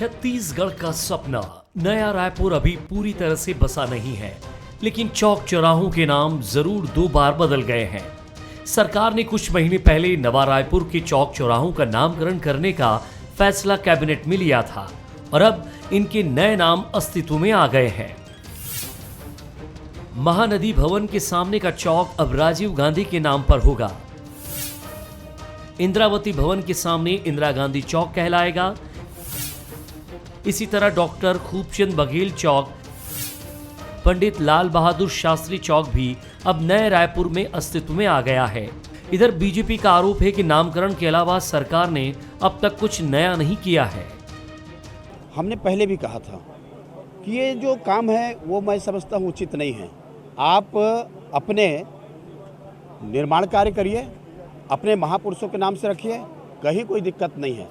छत्तीसगढ़ का सपना नया रायपुर अभी पूरी तरह से बसा नहीं है, लेकिन चौक चौराहों के नाम जरूर 2 बार बदल गए हैं। सरकार ने कुछ महीने पहले नवा रायपुर के चौक चौराहों का नामकरण करने का फैसला कैबिनेट में लिया था और अब इनके नए नाम अस्तित्व में आ गए हैं। महानदी भवन के सामने का चौक अब राजीव गांधी के नाम पर होगा। इंद्रावती भवन के सामने इंदिरा गांधी चौक कहलाएगा। इसी तरह डॉक्टर खूबचंद बघेल चौक, पंडित लाल बहादुर शास्त्री चौक भी अब नए रायपुर में अस्तित्व में आ गया है। इधर बीजेपी का आरोप है कि नामकरण के अलावा सरकार ने अब तक कुछ नया नहीं किया है। हमने पहले भी कहा था कि ये जो काम है वो मैं समझता हूँ उचित नहीं है। आप अपने निर्माण कार्य करिए, अपने महापुरुषों के नाम से रखिए, कहीं कोई दिक्कत नहीं है।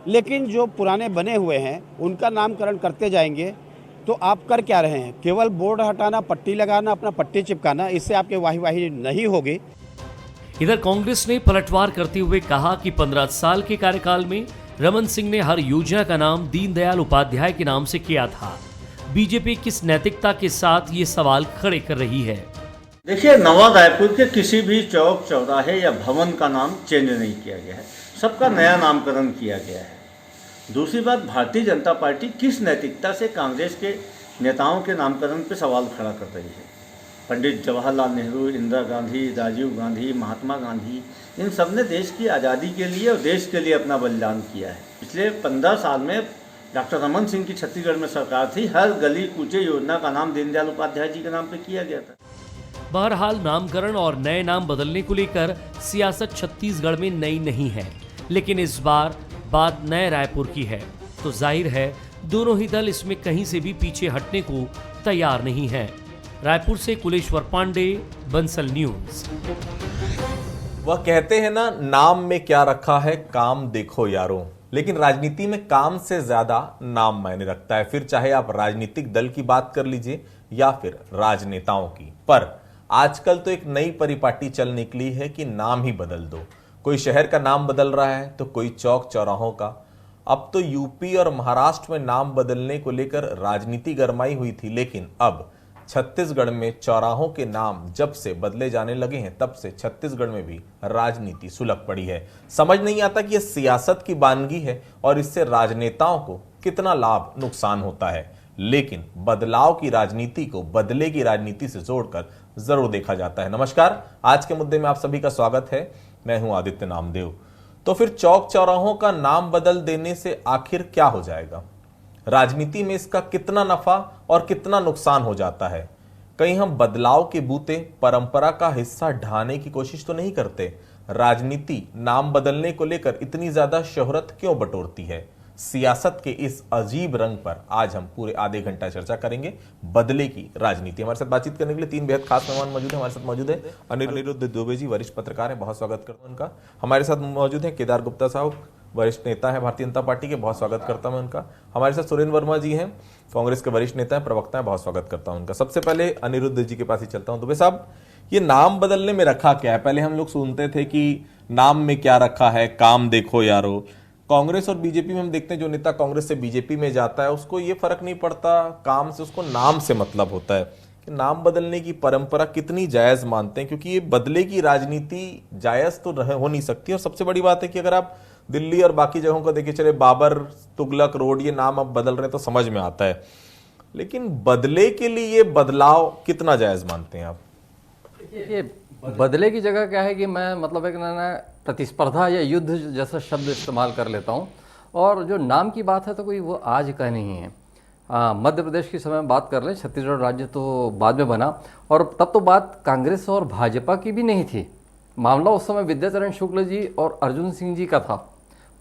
लेकिन जो पुराने बने हुए हैं उनका नामकरण करते जाएंगे तो आप कर क्या रहे हैं? केवल बोर्ड हटाना, पट्टी लगाना, अपना पट्टी चिपकाना, इससे आपके वाही नहीं होगी। इधर कांग्रेस ने पलटवार करते हुए कहा कि 15 साल के कार्यकाल में रमन सिंह ने हर योजना का नाम दीनदयाल उपाध्याय के नाम से किया था। बीजेपी किस नैतिकता के साथ ये सवाल खड़े कर रही है? देखिए, नवा रायपुर के किसी भी चौक चौराहे या भवन का नाम चेंज नहीं किया गया है, सबका नया नामकरण किया गया है। दूसरी बात, भारतीय जनता पार्टी किस नैतिकता से कांग्रेस के नेताओं के नामकरण पर सवाल खड़ा कर रही है? पंडित जवाहरलाल नेहरू, इंदिरा गांधी, राजीव गांधी, महात्मा गांधी, इन सब ने देश की आज़ादी के लिए और देश के लिए अपना बलिदान किया है। पिछले 15 साल में डॉक्टर रमन सिंह की छत्तीसगढ़ में सरकार थी, हर गली कूचे योजना का नाम दीनदयाल उपाध्याय जी के नाम पर किया गया था। बहरहाल नामकरण और नए नाम बदलने को लेकर सियासत छत्तीसगढ़ में नई नहीं है, लेकिन इस बार बात नए रायपुर की है तो जाहिर है दोनों ही दल इसमें कहीं से भी पीछे हटने को तैयार नहीं है। रायपुर से कुलेश्वर पांडे, बंसल न्यूज। वह कहते हैं ना, नाम में क्या रखा है काम देखो यारों, लेकिन राजनीति में काम से ज्यादा नाम मायने रखता है। फिर चाहे आप राजनीतिक दल की बात कर लीजिए या फिर राजनेताओं की। पर आजकल तो एक नई परिपाटी चल निकली है कि नाम ही बदल दो। कोई शहर का नाम बदल रहा है तो कोई चौक चौराहों का। अब तो यूपी और महाराष्ट्र में नाम बदलने को लेकर राजनीति गरमाई हुई थी, लेकिन अब छत्तीसगढ़ में चौराहों के नाम जब से बदले जाने लगे हैं तब से छत्तीसगढ़ में भी राजनीति सुलग पड़ी है। समझ नहीं आता कि यह सियासत की बानगी है और इससे राजनेताओं को कितना लाभ नुकसान होता है, लेकिन बदलाव की राजनीति को बदले की राजनीति से जोड़कर जरूर देखा जाता है। नमस्कार, आज के मुद्दे में आप सभी का स्वागत है। मैं हूं आदित्य नामदेव। तो फिर चौक चौराहों का नाम बदल देने से आखिर क्या हो जाएगा? राजनीति में इसका कितना नफा और कितना नुकसान हो जाता है? कहीं हम बदलाव के बूते परंपरा का हिस्सा ढाने की कोशिश तो नहीं करते? राजनीति नाम बदलने को लेकर इतनी ज्यादा शोहरत क्यों बटोरती है? सियासत के इस अजीब रंग पर आज हम पूरे आधे घंटा चर्चा करेंगे। बदले की राजनीति। हमारे साथ बातचीत करने के लिए 3 बेहद खास मेहमान मौजूद हैं। हमारे साथ मौजूद है अनिरुद्ध दुबे जी, वरिष्ठ पत्रकार हैं, बहुत स्वागत करता हूं उनका। हमारे साथ मौजूद है केदार गुप्ता साहब, वरिष्ठ नेता है भारतीय जनता पार्टी के, बहुत स्वागत करता हूं उनका। हमारे साथ सुरेंद्र वर्मा जी हैं, कांग्रेस के वरिष्ठ नेता है, प्रवक्ता है, बहुत स्वागत करता हूं उनका। सबसे पहले अनिरुद्ध जी के पास ही चलता हूं। दुबे साहब, ये नाम बदलने में रखा क्या है? पहले हम लोग सुनते थे कि नाम में क्या रखा है काम देखो यारो। कांग्रेस और बीजेपी में हम देखते हैं जो नेता कांग्रेस से बीजेपी में जाता है उसको ये फर्क नहीं पड़ता काम से, उसको नाम से मतलब होता है। कि नाम बदलने की परंपरा कितनी जायज मानते हैं? क्योंकि ये बदले की राजनीति जायज तो हो नहीं सकती। और सबसे बड़ी बात है कि अगर आप दिल्ली और बाकी जगहों को देखिए, चले बाबर, तुगलक रोड, ये नाम अब बदल रहे हैं तो समझ में आता है, लेकिन बदले के लिए ये बदलाव कितना जायज मानते हैं आप? ये बदले की जगह क्या है कि मैं मतलब एक ना प्रतिस्पर्धा या युद्ध जैसा शब्द इस्तेमाल कर लेता हूँ। और जो नाम की बात है तो कोई वो आज का नहीं है। मध्य प्रदेश की समय में बात कर लें, छत्तीसगढ़ राज्य तो बाद में बना और तब तो बात कांग्रेस और भाजपा की भी नहीं थी। मामला उस समय विद्याचरण शुक्ल जी और अर्जुन सिंह जी का था।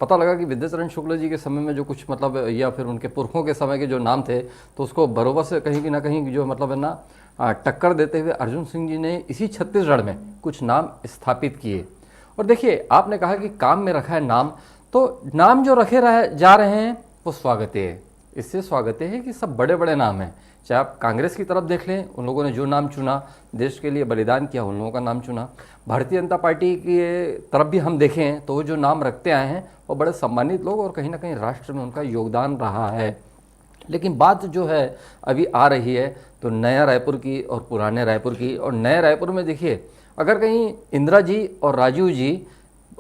पता लगा कि विद्याचरण शुक्ल जी के समय में जो कुछ मतलब या फिर उनके पुरखों के समय के जो नाम थे तो उसको बरोबर से कहीं ना कहीं जो मतलब है ना टक्कर देते हुए अर्जुन सिंह जी ने इसी छत्तीसगढ़ में कुछ नाम स्थापित किए। और देखिए, आपने कहा कि काम में रखा है नाम, तो नाम जो रखे जा रहे हैं वो स्वागत है। इससे स्वागत है कि सब बड़े बड़े नाम हैं। चाहे आप कांग्रेस की तरफ देख लें, उन लोगों ने जो नाम चुना, देश के लिए बलिदान किया, उन लोगों का नाम चुना। भारतीय जनता पार्टी की तरफ भी हम देखें तो वो जो नाम रखते आए हैं वो बड़े सम्मानित लोग और कहीं ना कहीं राष्ट्र में उनका योगदान रहा है। लेकिन बात जो है अभी आ रही है तो नया रायपुर की और पुराने रायपुर की। और नए रायपुर में देखिए, अगर कहीं इंदिरा जी और राजीव जी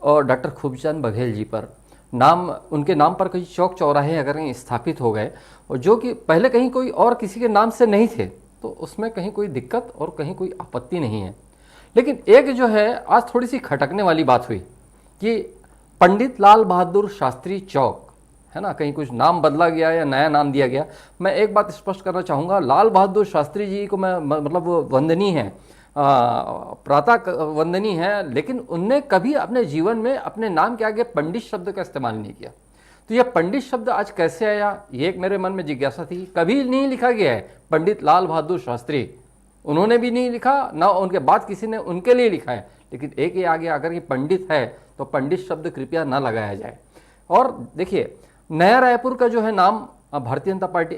और डॉक्टर खूबचंद बघेल जी पर नाम, उनके नाम पर कहीं चौक चौराहे अगर कहीं स्थापित हो गए और जो कि पहले कहीं कोई और किसी के नाम से नहीं थे, तो उसमें कहीं कोई दिक्कत और कहीं कोई आपत्ति नहीं है। लेकिन एक जो है आज थोड़ी सी खटकने वाली बात हुई कि पंडित लाल बहादुर शास्त्री चौक है ना, कहीं कुछ नाम बदला गया या नया नाम दिया गया। मैं एक बात स्पष्ट करना चाहूँगा, लाल बहादुर शास्त्री जी को मैं मतलब वंदनीय है, प्रातः वंदनीय है, लेकिन उनने कभी अपने जीवन में अपने नाम के आगे पंडित शब्द का इस्तेमाल नहीं किया। तो यह पंडित शब्द आज कैसे आया, ये एक मेरे मन में जिज्ञासा थी। कभी नहीं लिखा गया है पंडित लाल बहादुर शास्त्री, उन्होंने भी नहीं लिखा, ना उनके बाद किसी ने उनके लिए लिखा है। लेकिन एक ही आगे अगर ये पंडित है तो पंडित शब्द कृपया ना लगाया जाए। और देखिए, नया रायपुर का जो है नाम भारतीय जनता पार्टी,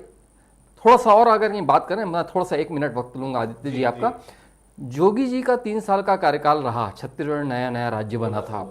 थोड़ा सा और अगर ये बात करें, मैं थोड़ा सा 1 मिनट वक्त लूंगा आदित्य जी आपका। जोगी जी का 3 साल का कार्यकाल रहा, छत्तीसगढ़ नया नया राज्य बना था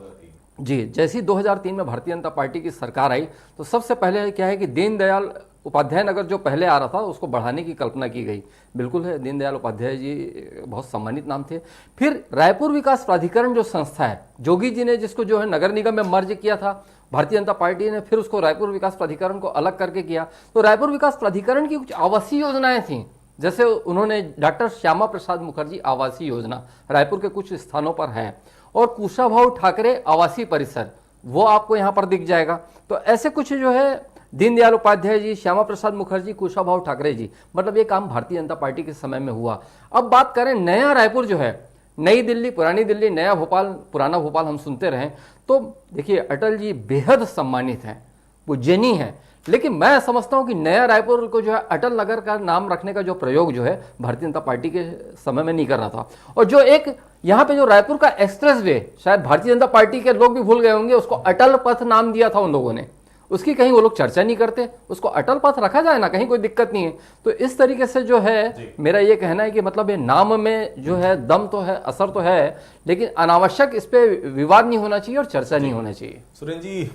जी। जैसी 2003 में भारतीय जनता पार्टी की सरकार आई तो सबसे पहले क्या है कि दीनदयाल उपाध्याय नगर जो पहले आ रहा था उसको बढ़ाने की कल्पना की गई। बिल्कुल है, दीनदयाल उपाध्याय जी बहुत सम्मानित नाम थे। फिर रायपुर विकास प्राधिकरण जो संस्था है, जोगी जी ने जिसको जो है नगर निगम में मर्ज किया था, भारतीय जनता पार्टी ने फिर उसको रायपुर विकास प्राधिकरण को अलग करके किया। तो रायपुर विकास प्राधिकरण की कुछ आवासीय योजनाएं थी, जैसे उन्होंने डॉक्टर श्यामा प्रसाद मुखर्जी आवासीय योजना रायपुर के कुछ स्थानों पर है, और कुशाभाऊ ठाकरे आवासीय परिसर वो आपको यहाँ पर दिख जाएगा। तो ऐसे कुछ जो है दीनदयाल उपाध्याय जी, श्यामा प्रसाद मुखर्जी, कुशाभाऊ ठाकरे जी, मतलब ये काम भारतीय जनता पार्टी के समय में हुआ। अब बात करें नया रायपुर जो है, नई दिल्ली, पुरानी दिल्ली, नया भोपाल, पुराना भोपाल हम सुनते रहे, तो देखिए अटल जी बेहद सम्मानित हैं, पूजनीय हैं। लेकिन मैं समझता हूं कि नया रायपुर को जो है अटल नगर का नाम रखने का जो प्रयोग जो है भारतीय जनता पार्टी के समय में नहीं कर रहा था। और जो एक यहाँ पे जो रायपुर का एक्सप्रेस वे, शायद भारतीय जनता पार्टी के लोग भी भूल गए होंगे, उसको अटल पथ नाम दिया था उन लोगों ने, उसकी कहीं वो लोग चर्चा नहीं करते। उसको अटल पथ रखा जाए ना, कहीं कोई दिक्कत नहीं है। तो इस तरीके से जो है मेरा ये कहना है कि मतलब ये नाम में जो है दम तो है, असर तो है, लेकिन अनावश्यक इस पे विवाद नहीं होना चाहिए और चर्चा नहीं होना चाहिए। सुरेंद्र जी,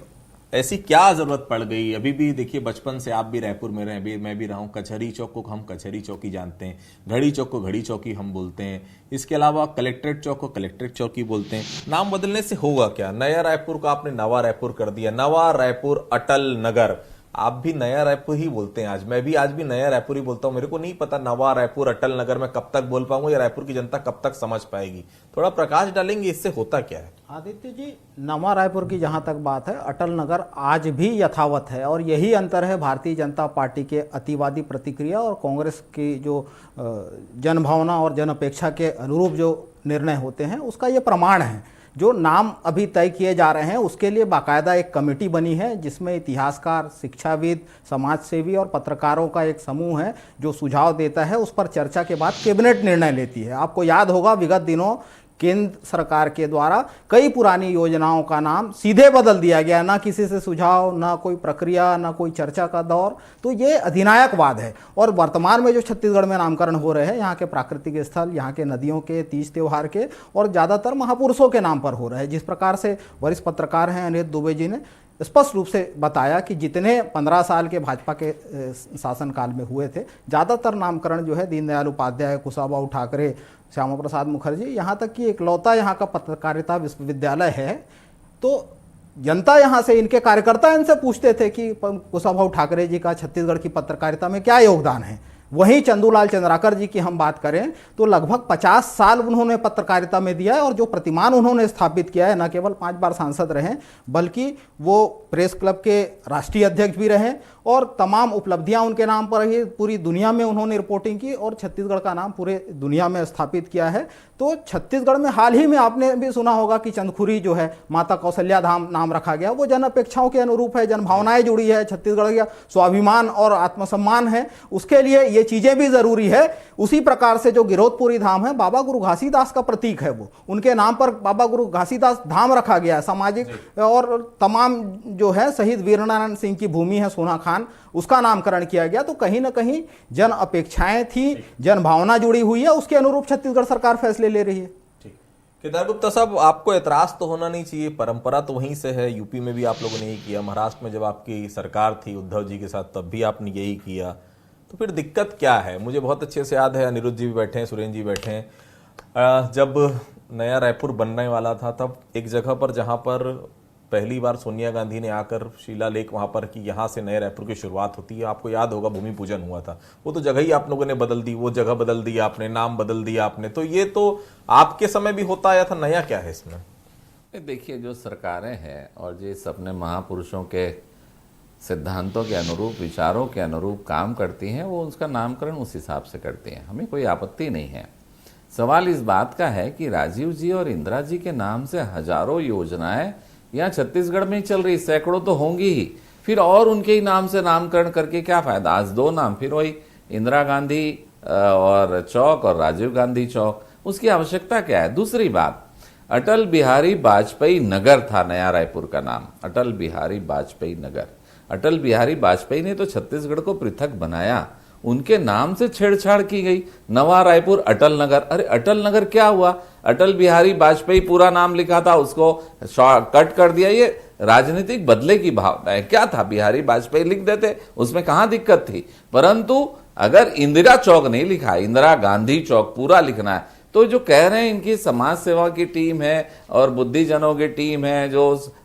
ऐसी क्या जरूरत पड़ गई? अभी भी देखिए, बचपन से आप भी रायपुर में रहे, मैं भी रहा हूं। कचहरी चौक को हम कचहरी चौकी जानते हैं, घड़ी चौक को घड़ी चौकी हम बोलते हैं, इसके अलावा कलेक्ट्रेट चौक को कलेक्ट्रेट चौकी बोलते हैं। नाम बदलने से होगा क्या? नया रायपुर को आपने नवा रायपुर कर दिया, नवा रायपुर अटल नगर। आप भी नया रायपुर ही बोलते हैं, मैं भी आज भी नया रायपुर ही बोलता हूं। मेरे को नहीं पता नवा रायपुर अटल नगर में कब तक बोल पाऊंगा या रायपुर की जनता कब तक समझ पाएगी। थोड़ा प्रकाश डालेंगे, इससे होता क्या है? आदित्य जी, नवा रायपुर की जहां तक बात है, अटल नगर आज भी यथावत है, और यही अंतर है भारतीय जनता पार्टी के अतिवादी प्रतिक्रिया और कांग्रेस की जो जनभावना और जन अपेक्षा के अनुरूप जो निर्णय होते हैं, उसका ये प्रमाण है। जो नाम अभी तय किए जा रहे हैं उसके लिए बाकायदा एक कमेटी बनी है, जिसमें इतिहासकार, शिक्षाविद, समाजसेवी और पत्रकारों का एक समूह है जो सुझाव देता है। उस पर चर्चा के बाद कैबिनेट निर्णय लेती है। आपको याद होगा, विगत दिनों केंद्र सरकार के द्वारा कई पुरानी योजनाओं का नाम सीधे बदल दिया गया, ना किसी से सुझाव, ना कोई प्रक्रिया, ना कोई चर्चा का दौर। तो ये अधिनायकवाद है। और वर्तमान में जो छत्तीसगढ़ में नामकरण हो रहे हैं, यहाँ के प्राकृतिक स्थल, यहाँ के नदियों के, तीज त्योहार के, और ज़्यादातर महापुरुषों के नाम पर हो रहे हैं। जिस प्रकार से वरिष्ठ पत्रकार हैं अनिरुद्ध दुबे जी ने स्पष्ट रूप से बताया कि जितने 15 साल के भाजपा के शासनकाल में हुए थे, ज़्यादातर नामकरण जो है दीनदयाल उपाध्याय, कुशाभाऊ ठाकरे, श्यामा प्रसाद मुखर्जी, यहाँ तक कि इकलौता यहाँ का पत्रकारिता विश्वविद्यालय है। तो जनता यहाँ से, इनके कार्यकर्ता इनसे पूछते थे कि कुशाभाऊ ठाकरे जी का छत्तीसगढ़ की पत्रकारिता में क्या योगदान है। वहीं चंदूलाल चंद्राकर जी की हम बात करें तो लगभग 50 साल उन्होंने पत्रकारिता में दिया है, और जो प्रतिमान उन्होंने स्थापित किया है, न केवल 5 बार सांसद रहे, बल्कि वो प्रेस क्लब के राष्ट्रीय अध्यक्ष भी रहे, और तमाम उपलब्धियां उनके नाम पर ही पूरी दुनिया में उन्होंने रिपोर्टिंग की, और छत्तीसगढ़ का नाम पूरे दुनिया में स्थापित किया है। तो छत्तीसगढ़ में हाल ही में आपने भी सुना होगा कि चंदखुरी जो है, माता कौशल्या धाम नाम रखा गया, वो जन अपेक्षाओं के अनुरूप है, जन भावनाएं जुड़ी है, छत्तीसगढ़ का स्वाभिमान और आत्मसम्मान है, उसके लिए ये चीजें भी जरूरी है। उसी प्रकार से जो गिरौदपुरी धाम है, बाबा गुरु घासीदास का प्रतीक है, वो उनके नाम पर बाबा गुरु घासीदास धाम रखा गया है। सामाजिक और तमाम जो है शहीद वीरनारायण सिंह की भूमि है सोनाखान दौरान उसका नामकरण किया गया। तो कहीं ना कहीं जन अपेक्षाएं थी, जन भावना जुड़ी हुई है, उसके अनुरूप छत्तीसगढ़ सरकार फैसले ले रही है। केदार गुप्ता साहब, आपको एतराज तो होना नहीं चाहिए, परंपरा तो वहीं से है। यूपी में भी आप लोगों ने यही किया, महाराष्ट्र में जब आपकी सरकार थी उद्धव जी के साथ तब भी आपने यही किया, तो फिर दिक्कत क्या है? मुझे बहुत अच्छे से याद है, अनिरुद्ध जी भी बैठे हैं, सुरेंद्र जी बैठे हैं, जब नया रायपुर बनने वाला था तब एक जगह पर जहां पर पहली बार सोनिया गांधी ने आकर शिलालेख वहां पर कि यहां से नए रायपुर की शुरुआत होती है, आपको याद होगा भूमि पूजन हुआ था, वो तो जगह ही आप लोगों ने बदल दी, वो जगह बदल दी आपने, नाम बदल दिया आपने, तो ये तो आपके समय भी होता आया था, नया क्या है इसमें? देखिए, जो सरकारें हैं और जिस अपने महापुरुषों के सिद्धांतों के अनुरूप, विचारों के अनुरूप काम करती हैं, वो उसका नामकरण उस हिसाब से करती हैं, हमें कोई आपत्ति नहीं है। सवाल इस बात का है कि राजीव जी और इंदिरा जी के नाम से हजारों योजनाएं यहाँ छत्तीसगढ़ में ही चल रही, सैकड़ों तो होंगी ही, फिर और उनके ही नाम से नामकरण करके क्या फायदा? आज 2 नाम, फिर वही इंदिरा गांधी और चौक और राजीव गांधी चौक, उसकी आवश्यकता क्या है? दूसरी बात, अटल बिहारी वाजपेयी नगर था नया रायपुर का नाम, अटल बिहारी वाजपेयी नगर। अटल बिहारी वाजपेयी ने तो छत्तीसगढ़ को पृथक बनाया, उनके नाम से छेड़छाड़ की गई, नवा रायपुर अटल नगर। अरे अटल नगर क्या हुआ? अटल बिहारी वाजपेयी पूरा नाम लिखा था, उसको कट कर दिया। ये राजनीतिक बदले की भावना है। क्या था, बिहारी वाजपेयी लिख देते, उसमें कहां दिक्कत थी। परंतु अगर इंदिरा चौक नहीं लिखा, इंदिरा गांधी चौक पूरा लिखना है, तो जो कह रहे हैं इनकी समाज सेवा की टीम है और बुद्धिजनों की टीम है जो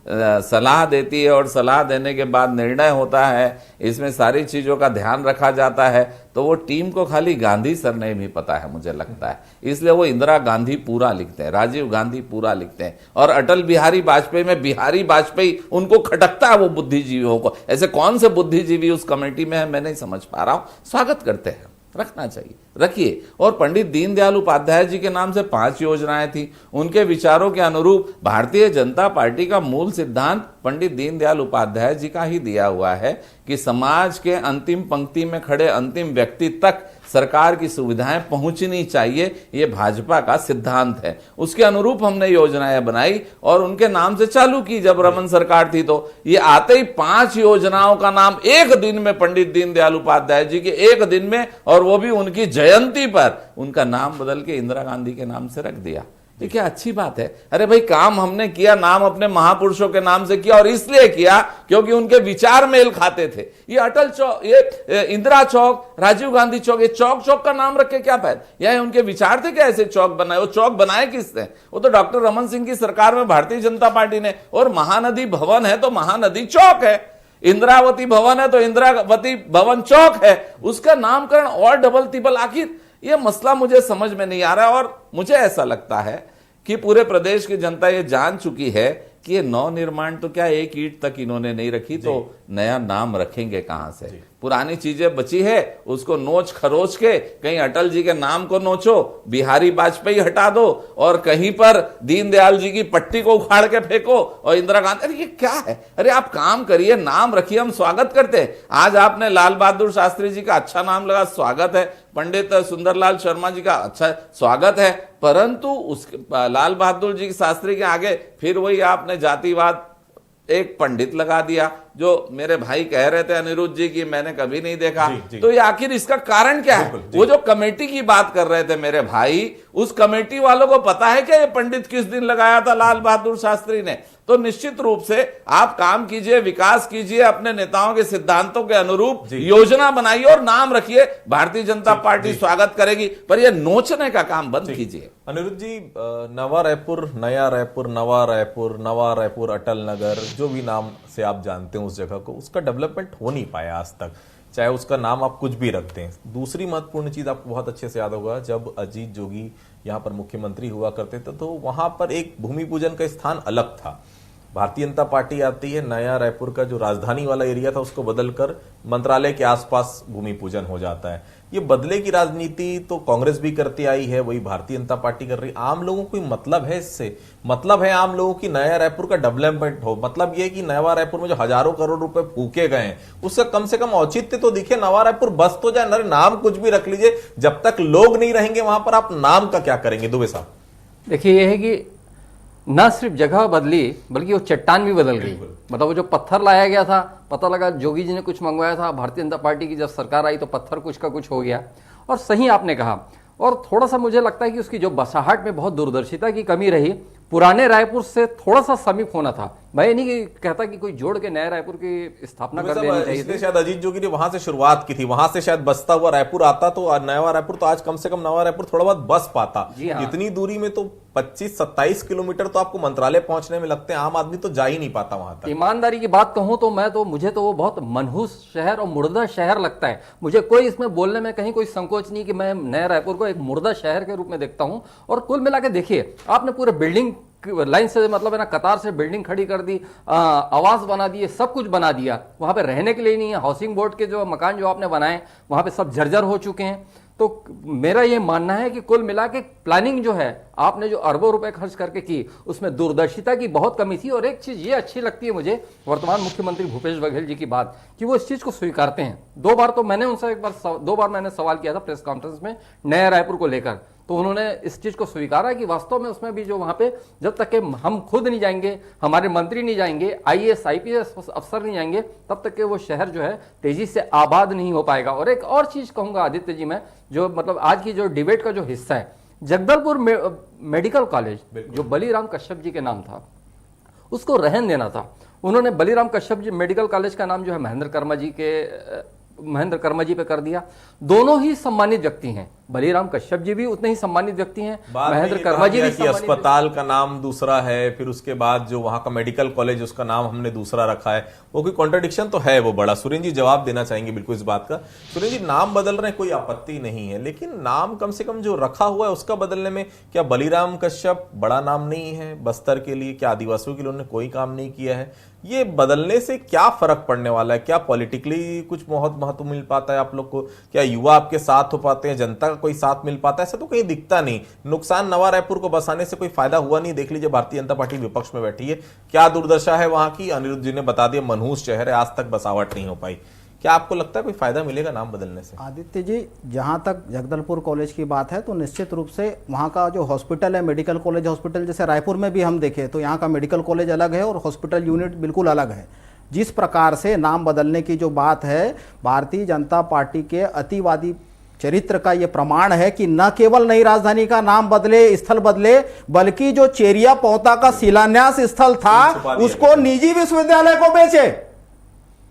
सलाह देती है और सलाह देने के बाद निर्णय होता है, इसमें सारी चीजों का ध्यान रखा जाता है, तो वो टीम को खाली गांधी सरनेम ही पता है मुझे लगता है, इसलिए वो इंदिरा गांधी पूरा लिखते हैं, राजीव गांधी पूरा लिखते हैं, और अटल बिहारी वाजपेयी में बिहारी वाजपेयी उनको खटकता है वो बुद्धिजीवियों को। ऐसे कौन से बुद्धिजीवी उस कमेटी में है, मैं नहीं समझ पा रहा हूं। स्वागत करते हैं, रखना चाहिए, रखिए। और पंडित दीनदयाल उपाध्याय जी के नाम से 5 योजनाएं थी, उनके विचारों के अनुरूप भारतीय जनता पार्टी का मूल सिद्धांत पंडित दीनदयाल उपाध्याय जी का ही दिया हुआ है कि समाज के अंतिम पंक्ति में खड़े अंतिम व्यक्ति तक सरकार की सुविधाएं पहुंचनी चाहिए, ये भाजपा का सिद्धांत है। उसके अनुरूप हमने योजनाएं बनाई और उनके नाम से चालू की। जब रमन सरकार थी तो ये आते ही 5 योजनाओं का नाम एक दिन में पंडित दीनदयाल उपाध्याय जी के एक दिन में, और वो भी उनकी जयंती पर उनका नाम बदल के इंदिरा गांधी के नाम से रख दिया। ये क्या अच्छी बात है? अरे भाई, काम हमने किया, नाम अपने महापुरुषों के नाम से किया, और इसलिए किया क्योंकि उनके विचार मेल खाते थे। ये अटल चौक, ये इंदिरा चौक, राजीव गांधी चौक, ये चौक चौक का नाम रख के क्या फायदा? यह उनके विचार थे कि ऐसे चौक बनाए? वो चौक बनाए किसने? वो तो डॉक्टर रमन सिंह की सरकार में भारतीय जनता पार्टी ने। और महानदी भवन है तो महानदी चौक है, इंदिरावती भवन है तो इंदिरावती भवन चौक है, उसका नामकरण और डबल तिबल, आखिर ये मसला मुझे समझ में नहीं आ रहा। और मुझे ऐसा लगता है कि पूरे प्रदेश की जनता ये जान चुकी है कि ये नव निर्माण तो क्या, एक ईंट तक इन्होंने नहीं रखी, तो नया नाम रखेंगे कहां से? पुरानी चीजें बची है उसको नोच खरोच के कहीं अटल जी के नाम को नोचो, बिहारी वाजपेयी हटा दो, और कहीं पर दीनदयाल जी की पट्टी को उखाड़ के फेंको, और इंदिरा गांधी। अरे ये क्या है? अरे आप काम करिए, नाम रखिए, हम स्वागत करते हैं। आज आपने लाल बहादुर शास्त्री जी का अच्छा नाम लगा, स्वागत है। पंडित सुंदरलाल शर्मा जी का अच्छा स्वागत है, परंतु उस लाल बहादुर जी शास्त्री के आगे फिर वही आपने जातिवाद एक पंडित लगा दिया, जो मेरे भाई कह रहे थे अनिरुद्ध जी की मैंने कभी नहीं देखा। तो ये आखिर इसका कारण क्या है? वो जो कमेटी की बात कर रहे थे मेरे भाई, उस कमेटी वालों को पता है क्या ये पंडित किस दिन लगाया था लाल बहादुर शास्त्री ने? तो निश्चित रूप से आप काम कीजिए, विकास कीजिए, अपने नेताओं के सिद्धांतों के अनुरूप योजना बनाइए और नाम रखिए, भारतीय जनता पार्टी स्वागत करेगी, पर यह नोचने का काम बंद कीजिए। अनिरुद्ध जी, नवा रायपुर, नया रायपुर, नवा रायपुर, नवा रायपुर, अटल नगर, जो भी नाम से आप जानते हैं उस जगह को, उसका डेवलपमेंट हो नहीं पाया आज तक, चाहे उसका नाम आप कुछ भी रख दें। दूसरी महत्वपूर्ण चीज आपको बहुत अच्छे से याद होगा, जब अजीत जोगी यहाँ पर मुख्यमंत्री हुआ करते थे तो वहां पर एक भूमि पूजन का स्थान अलग था। भारतीय जनता पार्टी आती है, नया रायपुर का जो राजधानी वाला एरिया था उसको बदलकर मंत्रालय के आसपास भूमि पूजन हो जाता है। ये बदले की राजनीति तो कांग्रेस भी करती आई है, वही भारतीय जनता पार्टी कर रही। आम लोगों को मतलब है इससे, मतलब है आम लोगों की नया रायपुर का डेवलपमेंट हो, मतलब ये कि नवा रायपुर में जो हजारों करोड़ रुपए फूके गए हैं उसका कम से कम औचित्य तो दिखे, नवा रायपुर बस तो जाए। नाम कुछ भी रख लीजिए, जब तक लोग नहीं रहेंगे वहां पर आप नाम का क्या करेंगे? दुबे साहब, देखिए, यह है कि ना सिर्फ जगह बदली बल्कि वो चट्टान भी बदल गई। मतलब वो जो पत्थर लाया गया था, पता लगा जोगी जी ने कुछ मंगवाया था, भारतीय जनता पार्टी की जब सरकार आई तो पत्थर कुछ का कुछ हो गया। और सही आपने कहा, और थोड़ा सा मुझे लगता है कि उसकी जो बसाहट में बहुत दूरदर्शिता की कमी रही। पुराने रायपुर से थोड़ा सा समीप होना था। मैं ये नहीं कहता कि कोई जोड़ के नए रायपुर की स्थापना कर देनी चाहिए इसलिए शायद अजीत जोगी ने वहां से शुरुआत की थी, वहां से शायद बसता हुआ रायपुर आता तो नया रायपुर तो आज कम से कम नया रायपुर थोड़ा बहुत बस पाता। जी हाँ। इतनी दूरी में तो 25-27 किलोमीटर तो आपको मंत्रालय पहुंचने में लगते हैं, आम आदमी तो जा ही नहीं पाता वहां तक। ईमानदारी की बात कहूं तो मुझे तो वो बहुत मनहूस शहर और मुर्दा शहर लगता है। मुझे कोई इसमें बोलने में कहीं कोई संकोच नहीं कि मैं नया रायपुर को एक मुर्दा शहर के रूप में देखता हूं। और कुल मिला के देखिए, आपने पूरे बिल्डिंग लाइन से मतलब है ना, कतार से बिल्डिंग खड़ी कर दी, आवास बना दिए, सब कुछ बना दिया। वहां पे रहने के लिए नहीं है। हाउसिंग बोर्ड के जो मकान जो आपने बनाए वहां पे सब जर्जर हो चुके हैं। तो मेरा ये मानना है कि कुल मिला के प्लानिंग जो है, आपने जो अरबों रुपए खर्च करके की, उसमें दूरदर्शिता की बहुत कमी थी। और एक चीज ये अच्छी लगती है मुझे वर्तमान मुख्यमंत्री भूपेश बघेल जी की बात, कि वो इस चीज को स्वीकारते हैं। दो बार मैंने उनसे सवाल किया था प्रेस कॉन्फ्रेंस में नया रायपुर को लेकर, तो उन्होंने इस चीज को स्वीकारा कि वास्तव में उसमें भी जो वहां पे जब तक के हम खुद नहीं जाएंगे, हमारे मंत्री नहीं जाएंगे, IAS IPS अफसर नहीं जाएंगे, तब तक के वो शहर जो है तेजी से आबाद नहीं हो पाएगा। और एक और चीज कहूंगा आदित्य जी, मैं जो मतलब आज की जो डिबेट का जो हिस्सा है, जगदलपुर मेडिकल कॉलेज जो बलीराम कश्यप जी के नाम था, उसको रहन देना था। उन्होंने बलीराम कश्यप जी मेडिकल कॉलेज का नाम जो है महेंद्र कर्मा जी पे कर दिया। दोनों ही सम्मानित व्यक्ति हैं, बलीराम कश्यप जी भी उतने ही सम्मानित व्यक्ति हैं, महेंद्र कर्मा जी भी। अस्पताल का नाम दूसरा है, फिर उसके बाद जो वहां का मेडिकल कॉलेज उसका नाम हमने दूसरा रखा है, वो कोई कॉन्ट्रडिक्शन तो है वो बड़ा। सुरेंद्र जी जवाब देना चाहेंगे बिल्कुल इस बात का। सुरेंद्र जी, नाम बदल रहे हैं, कोई आपत्ति नहीं है, लेकिन नाम कम से कम जो रखा हुआ है उसका बदलने में क्या बलीराम कश्यप बड़ा नाम नहीं है बस्तर के लिए? क्या आदिवासियों के लिए उन्होंने कोई काम नहीं किया है? ये बदलने से क्या फर्क पड़ने वाला है? क्या पॉलिटिकली कुछ बहुत महत्व मिल पाता है आप लोग को? क्या युवा आपके साथ हो पाते हैं? जनता का कोई साथ मिल पाता है? ऐसा तो कहीं दिखता नहीं। नुकसान नवा रायपुर को बसाने से कोई फायदा हुआ नहीं। देख लीजिए, भारतीय जनता पार्टी विपक्ष में बैठी है, क्या दुर्दशा है वहां की। अनिरुद्ध जी ने बता दिया, मनहूस शहर है, आज तक बसावट नहीं हो पाई। क्या आपको लगता है कोई फायदा मिलेगा नाम बदलने से? आदित्य जी, जहाँ तक जगदलपुर कॉलेज की बात है तो निश्चित रूप से वहाँ का जो हॉस्पिटल है, मेडिकल कॉलेज हॉस्पिटल, जैसे रायपुर में भी हम देखें तो यहाँ का मेडिकल कॉलेज अलग है और हॉस्पिटल यूनिट बिल्कुल अलग है। जिस प्रकार से नाम बदलने की जो बात है, भारतीय जनता पार्टी के अतिवादी चरित्र का ये प्रमाण है कि न केवल नई राजधानी का नाम बदले, स्थल बदले, बल्कि जो चेरिया पौता का शिलान्यास स्थल था उसको निजी विश्वविद्यालय को बेचे।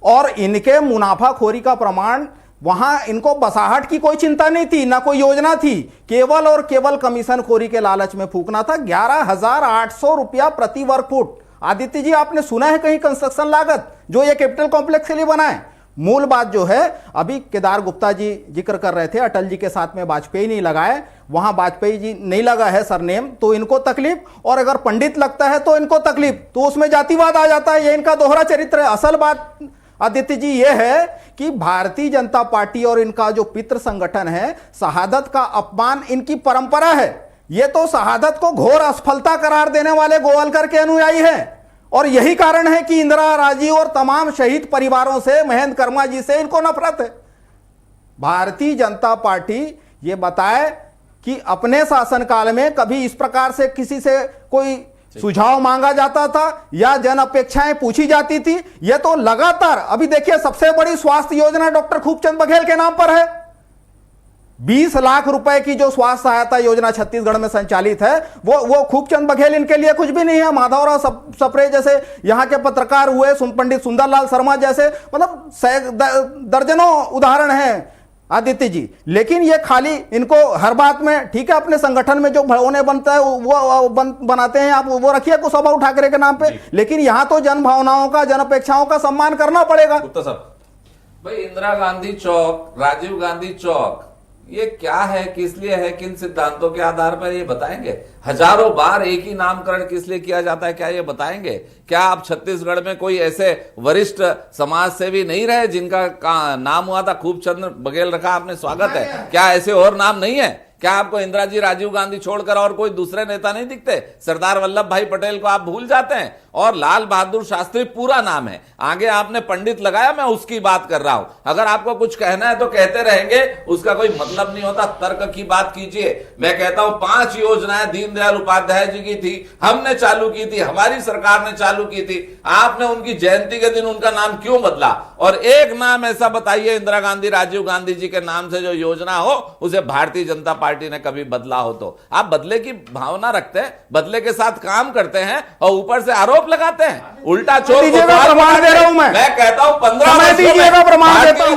और इनके मुनाफाखोरी का प्रमाण, वहां इनको बसाहट की कोई चिंता नहीं थी, ना कोई योजना थी, केवल और केवल कमीशन खोरी के लालच में फूकना था। 11,800 रुपया प्रति वर्ग फुट। आदित्य जी, आपने सुना है कहीं कंस्ट्रक्शन लागत जो ये कैपिटल कॉम्प्लेक्स के लिए बना है? मूल बात जो है, अभी केदार गुप्ता जी जिक्र कर रहे थे, अटल जी के साथ में वाजपेयी नहीं लगाए, वहां वाजपेयी जी नहीं लगा है सरनेम तो इनको तकलीफ, और अगर पंडित लगता है तो इनको तकलीफ, तो उसमें जातिवाद आ जाता है। ये इनका दोहरा चरित्र है। असल बात आदित्य जी ये है कि भारतीय जनता पार्टी और इनका जो पितृ संगठन है, शहादत का अपमान इनकी परंपरा है। ये तो शहादत को घोर असफलता करार देने वाले गोवालकर के अनुयायी हैं, और यही कारण है कि इंदिरा, राजीव और तमाम शहीद परिवारों से, महेंद्र कर्मा जी से इनको नफरत है। भारतीय जनता पार्टी ये बताए कि अपने शासनकाल में कभी इस प्रकार से किसी से कोई सुझाव मांगा जाता था या जन अपेक्षाएं पूछी जाती थी? यह तो लगातार, अभी देखिए, सबसे बड़ी स्वास्थ्य योजना डॉक्टर खूबचंद बघेल के नाम पर है। 20 लाख रुपए की जो स्वास्थ्य सहायता योजना छत्तीसगढ़ में संचालित है, वो खूबचंद बघेल इनके लिए कुछ भी नहीं है। माधवराव सप्रे जैसे यहाँ के पत्रकार हुए, पंडित सुंदरलाल शर्मा जैसे, मतलब दर्जनों उदाहरण हैं आदित्य जी। लेकिन ये खाली इनको हर बात में, ठीक है, अपने संगठन में जो भवने बनता है वो बनाते हैं, आप वो रखिए कुशवाहा ठाकरे के नाम पे, लेकिन यहाँ तो जन भावनाओं का, जन अपेक्षाओं का सम्मान करना पड़ेगा। गुप्ता साहब, भाई, इंदिरा गांधी चौक, राजीव गांधी चौक, ये क्या है, किस लिए है, किन सिद्धांतों के आधार पर ये बताएंगे? हजारों बार एक ही नामकरण किस लिए किया जाता है, क्या ये बताएंगे? क्या आप छत्तीसगढ़ में कोई ऐसे वरिष्ठ समाज सेवी नहीं रहे जिनका नाम हुआ था खूबचंद बघेल रखा आपने, स्वागत है? क्या ऐसे और नाम नहीं है? क्या आपको इंदिरा जी, राजीव गांधी छोड़कर और कोई दूसरे नेता नहीं दिखते? सरदार वल्लभ भाई पटेल को आप भूल जाते हैं। और लाल बहादुर शास्त्री पूरा नाम है, आगे आपने पंडित लगाया, मैं उसकी बात कर रहा हूं। अगर आपको कुछ कहना है तो कहते रहेंगे, उसका कोई मतलब नहीं होता। तर्क की बात कीजिए। मैं कहता हूं 5 योजनाएं दीनदयाल उपाध्याय जी की थी, हमने चालू की थी, हमारी सरकार ने चालू की थी। आपने उनकी जयंती के दिन उनका नाम क्यों बदला? और एक नाम ऐसा बताइए इंदिरा गांधी, राजीव गांधी जी के नाम से जो योजना हो, उसे भारतीय जनता पार्टी ने कभी बदला हो? तो आप बदले की भावना रखते हैं, बदले के साथ काम करते हैं और ऊपर से आरोप लगाते हैं। उल्टा चोर प्रमाण दे रहा हूं मैं कहता हूं 15 भारतीय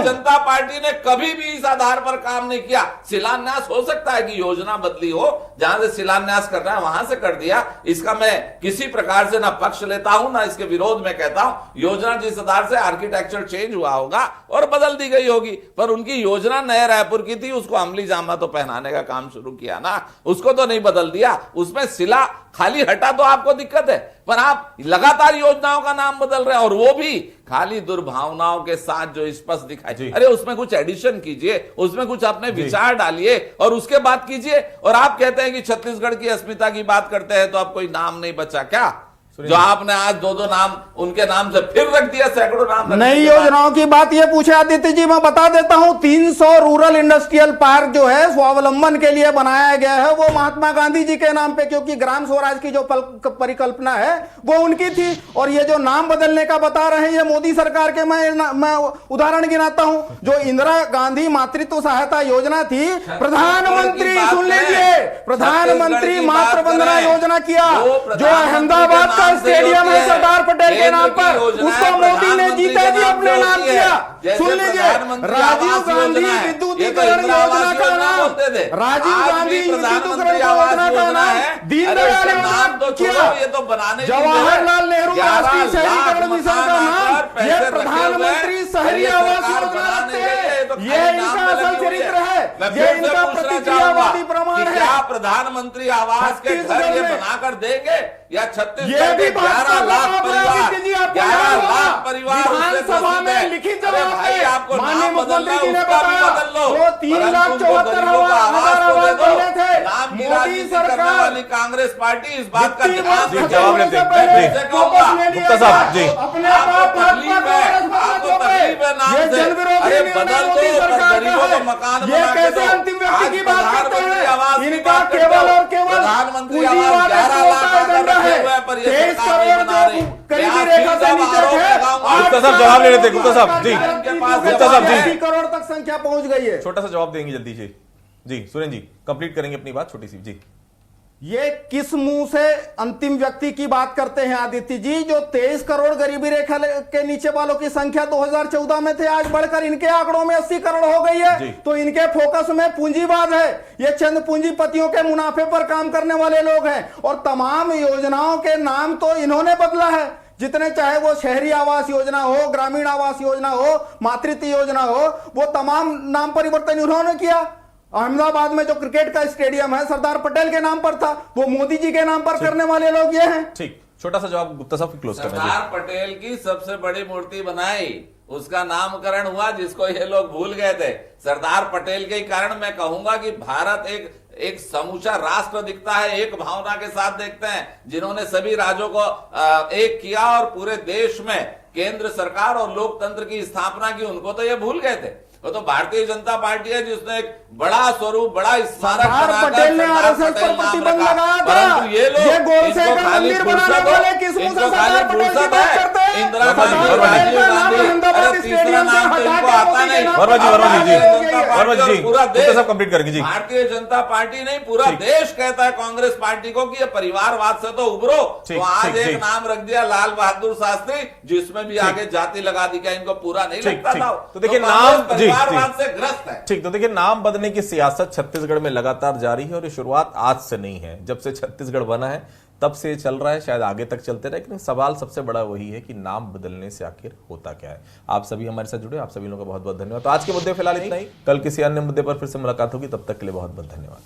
जनता पार्टी ने कभी भी इस आधार पर काम नहीं किया। शिलान्यास हो सकता है कि योजना बदली हो, जहां से शिलान्यास करना है वहां से कर दिया। इसका मैं किसी प्रकार से ना पक्ष लेता हूं ना इसके विरोध में कहता हूं। योजना जिस आधार से आर्किटेक्चर चेंज हुआ होगा और बदल दी गई होगी, पर उनकी योजना नए रायपुर की थी, उसको अमली जामा तो पहनाने का काम शुरू किया ना, उसको तो नहीं बदल दिया। उसमें शिला खाली हटा तो आपको दिक्कत है, पर आप लगातार योजनाओं का नाम बदल रहे हैं, और वो भी खाली दुर्भावनाओं के साथ जो स्पष्ट दिखाई। अरे उसमें कुछ एडिशन कीजिए, उसमें कुछ अपने विचार डालिए और उसके बाद कीजिए। और आप कहते हैं कि छत्तीसगढ़ की अस्मिता की बात करते हैं तो अब कोई नाम नहीं बचा क्या? जो आपने आज 2-2 नाम उनके नाम से फिर रख दिया, सैकड़ों नाम। नई योजनाओं की बात ये पूछे आदित्य जी, मैं बता देता हूं। 300 रूरल इंडस्ट्रियल पार्क जो है स्वावलंबन के लिए बनाया गया है, वो महात्मा गांधी जी के नाम पे, क्योंकि ग्राम स्वराज की जो परिकल्पना है वो उनकी थी। और ये जो नाम बदलने का बता रहे हैं, ये मोदी सरकार के मैं उदाहरण गिनाता हूं। जो इंदिरा गांधी मातृत्व सहायता योजना थी, प्रधानमंत्री, सुन लीजिए, प्रधानमंत्री मातृ वंदना योजना किया, जो अहमदाबाद का स्टेडियम है सरदार पटेल के नाम पर, उसको मोदी ने जीते जी अपने नाम किया। सुन लीजिए, राजीव गांधी विद्युतीकरण योजना का नाम, राजीव गांधी विद्युतीकरण योजना का नाम दीनदयाल योजना किया। जवाहरलाल नेहरू राष्ट्रीय शहरीकरण मिशन का नाम ये प्रधानमंत्री शहरी आवास योजना रखते हैं। ये इनका असल चरित्र है, ये इनका प्रतिक्रियावादी प्रमाण है। क्या प्रधानमंत्री आवास के घर ये बनाकर देंगे या छत्तीसगढ़ के 11 लाख परिवार विधानसभा में लिखित जवाब भाई आपको माननीय नाम बदलना मुख्यमंत्री जी ने उसका भी बताया बदल लो। वो 3,74,000 आवास मिले थे। मोदी सरकार वाली कांग्रेस पार्टी इस बात का ध्यान जवाब लेते गुप्ता साहब जी, अपने आप ये जन विरोधी निर्णय मोदी सरकार का है। ये कैसे अंतिम व्यक्ति की बात करते हैं? इनका केवल और केवल पूंजीवाद एजेंडा है। 23 करोड़ जो गरीबी रेखा से नीचे थे, गुप्ता साहब जवाब ले लेते। गुप्ता साहब जी, गुप्ता साहब जी, 80 करोड़ तक संख्या पहुंच गई है। छोटा सा जवाब देंगे जल्दी से जी। सुरेंद्र जी कंप्लीट करेंगे अपनी बात छोटी सी जी। ये किस मुंह से अंतिम व्यक्ति की बात करते हैं आदित्य जी? जो 23 करोड़ गरीबी रेखा के नीचे वालों की संख्या 2014 में थे, आज बढ़कर इनके आंकड़ों में 80 करोड़ हो गई है। तो इनके फोकस में पूंजीवाद है। ये चंद पूंजीपतियों के मुनाफे पर काम करने वाले लोग हैं। और तमाम योजनाओं के नाम तो इन्होंने बदला है, जितने चाहे वो शहरी आवास योजना हो, ग्रामीण आवास योजना हो, मातृत्व योजना हो, वो तमाम नाम परिवर्तन उन्होंने किया। अहमदाबाद में जो क्रिकेट का स्टेडियम है सरदार पटेल के नाम पर था, वो मोदी जी के नाम पर करने वाले लोग ये हैं। ठीक, छोटा सा जवाब गुप्ता साहब क्लोज करना। सरदार पटेल की सबसे बड़ी मूर्ति बनाई, उसका नामकरण हुआ, जिसको ये लोग भूल गए थे। सरदार पटेल के कारण मैं कहूंगा कि भारत एक समूचा राष्ट्र दिखता है, एक भावना के साथ देखते हैं, जिन्होंने सभी राज्यों को एक किया और पूरे देश में केंद्र सरकार और लोकतंत्र की स्थापना की। उनको तो ये भूल गए थे। वो तो भारतीय जनता पार्टी है जिसने एक बड़ा स्वरूप, बड़ा स्मारक पटेल ने आरएसएस पर प्रतिबंध लगाया था। परंतु ये लोग ये गोलसे का मंदिर बनाने वाले किस मुंह से सरदार पटेल की बात करते हैं? इंदिरा गांधी, राजीव गांधी, अरे तीसरा नाम तो इनको आता नहीं। पूरा देश कंप्लीट करेंगे जी। भारतीय जनता पार्टी नहीं, पूरा देश कहता है कांग्रेस पार्टी को कि ये परिवारवाद से तो उभरो। तो आज एक नाम रख दिया लाल बहादुर शास्त्री, जिसमें भी आगे जाति लगा दी। क्या इनको पूरा नहीं लगता था? तो देखिए नाम परिवारवाद से ग्रस्त है। ठीक, तो देखिए नाम बदलने की सियासत छत्तीसगढ़ में लगातार जारी है और ये शुरुआत आज से नहीं है। जब से छत्तीसगढ़ बना है तब से चल रहा है, शायद आगे तक चलते रहे। लेकिन सवाल सबसे बड़ा वही है कि नाम बदलने से आखिर होता क्या है। आप सभी हमारे साथ जुड़े, आप सभी लोगों का बहुत बहुत धन्यवाद। तो आज के मुद्दे फिलहाल इतना ही, कल किसी अन्य मुद्दे पर फिर से मुलाकात होगी, तब तक के लिए बहुत बहुत धन्यवाद।